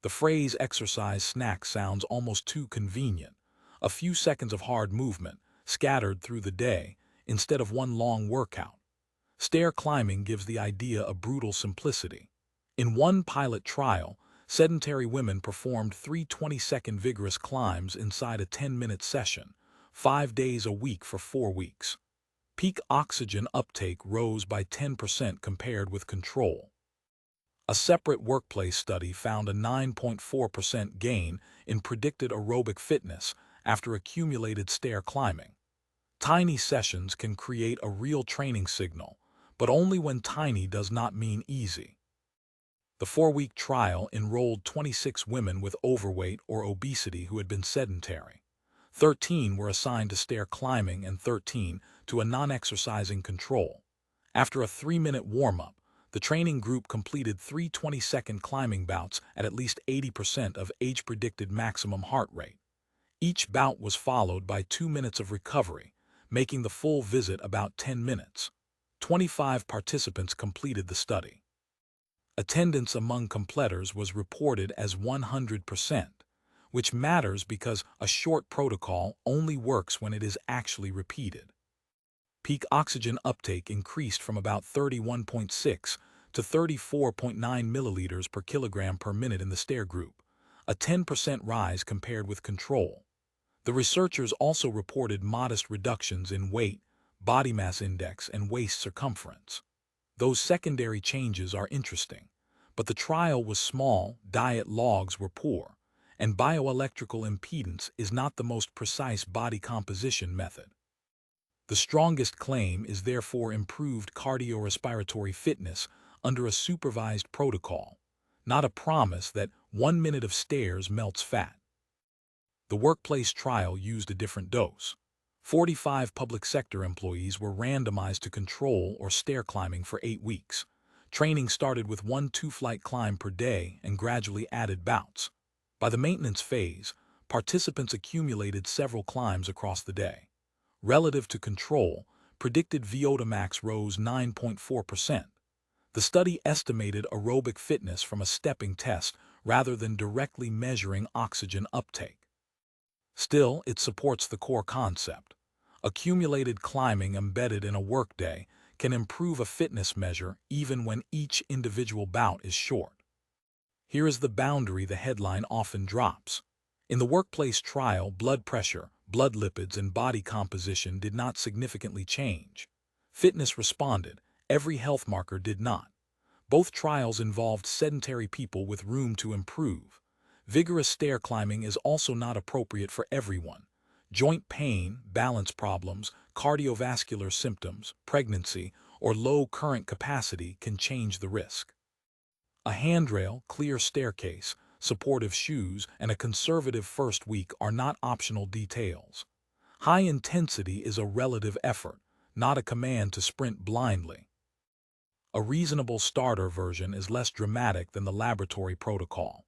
The phrase exercise snack sounds almost too convenient. A few seconds of hard movement, scattered through the day, instead of one long workout. Stair climbing gives the idea a brutal simplicity. In one pilot trial, sedentary women performed three 20-second vigorous climbs inside a 10-minute session, 5 days a week for 4 weeks. Peak oxygen uptake rose by 10% compared with control. A separate workplace study found a 9.4% gain in predicted aerobic fitness after accumulated stair climbing. Tiny sessions can create a real training signal, but only when tiny does not mean easy. The 4-week trial enrolled 26 women with overweight or obesity who had been sedentary. 13 were assigned to stair climbing and 13 to a non-exercising control. After a 3-minute warm-up, the training group completed 3 20-second climbing bouts at least 80% of age-predicted maximum heart rate. Each bout was followed by 2 minutes of recovery, making the full visit about 10 minutes. 25 participants completed the study. Attendance among completers was reported as 100%, which matters because a short protocol only works when it is actually repeated. Peak oxygen uptake increased from about 31.6 to 34.9 milliliters per kilogram per minute in the stair group, a 10% rise compared with control. The researchers also reported modest reductions in weight, body mass index, and waist circumference. Those secondary changes are interesting, but the trial was small, diet logs were poor, and bioelectrical impedance is not the most precise body composition method. The strongest claim is therefore improved cardiorespiratory fitness under a supervised protocol, not a promise that 1 minute of stairs melts fat. The workplace trial used a different dose. 45 public sector employees were randomized to control or stair climbing for 8 weeks. Training started with 1 2-flight climb per day and gradually added bouts. By the maintenance phase, participants accumulated several climbs across the day. Relative to control, predicted VO2 max rose 9.4%. The study estimated aerobic fitness from a stepping test rather than directly measuring oxygen uptake. Still, it supports the core concept. Accumulated climbing embedded in a workday can improve a fitness measure even when each individual bout is short. Here is the boundary the headline often drops. In the workplace trial, blood pressure, blood lipids, and body composition did not significantly change. Fitness responded, every health marker did not. Both trials involved sedentary people with room to improve. Vigorous stair climbing is also not appropriate for everyone. Joint pain, balance problems, cardiovascular symptoms, pregnancy, or low current capacity can change the risk. A handrail, clear staircase, supportive shoes, and a conservative first week are not optional details. High intensity is a relative effort, not a command to sprint blindly. A reasonable starter version is less dramatic than the laboratory protocol.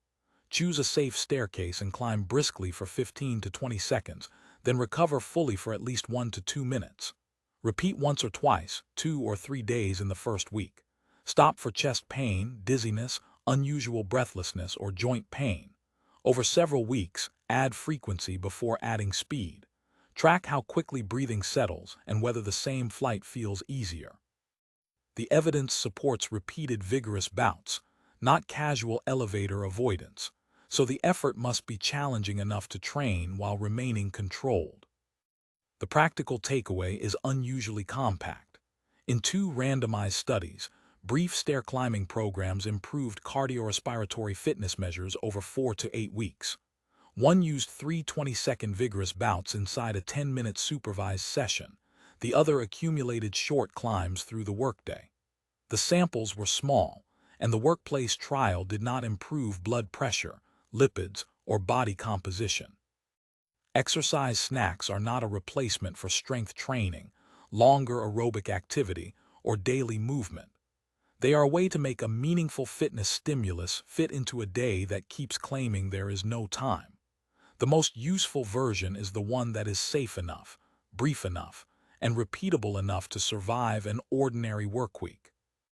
Choose a safe staircase and climb briskly for 15 to 20 seconds, then recover fully for at least 1 to 2 minutes. Repeat once or twice, 2 or 3 days in the first week. Stop for chest pain, dizziness, unusual breathlessness, or joint pain. Over several weeks, add frequency before adding speed. Track how quickly breathing settles and whether the same flight feels easier. The evidence supports repeated vigorous bouts, not casual elevator avoidance, so the effort must be challenging enough to train while remaining controlled. The practical takeaway is unusually compact. In 2 randomized studies, brief stair climbing programs improved cardiorespiratory fitness measures over 4 to 8 weeks. One used 3 20-second vigorous bouts inside a 10-minute supervised session. The other accumulated short climbs through the workday. The samples were small, and the workplace trial did not improve blood pressure, lipids, or body composition. Exercise snacks are not a replacement for strength training, longer aerobic activity, or daily movement. They are a way to make a meaningful fitness stimulus fit into a day that keeps claiming there is no time. The most useful version is the one that is safe enough, brief enough, and repeatable enough to survive an ordinary workweek.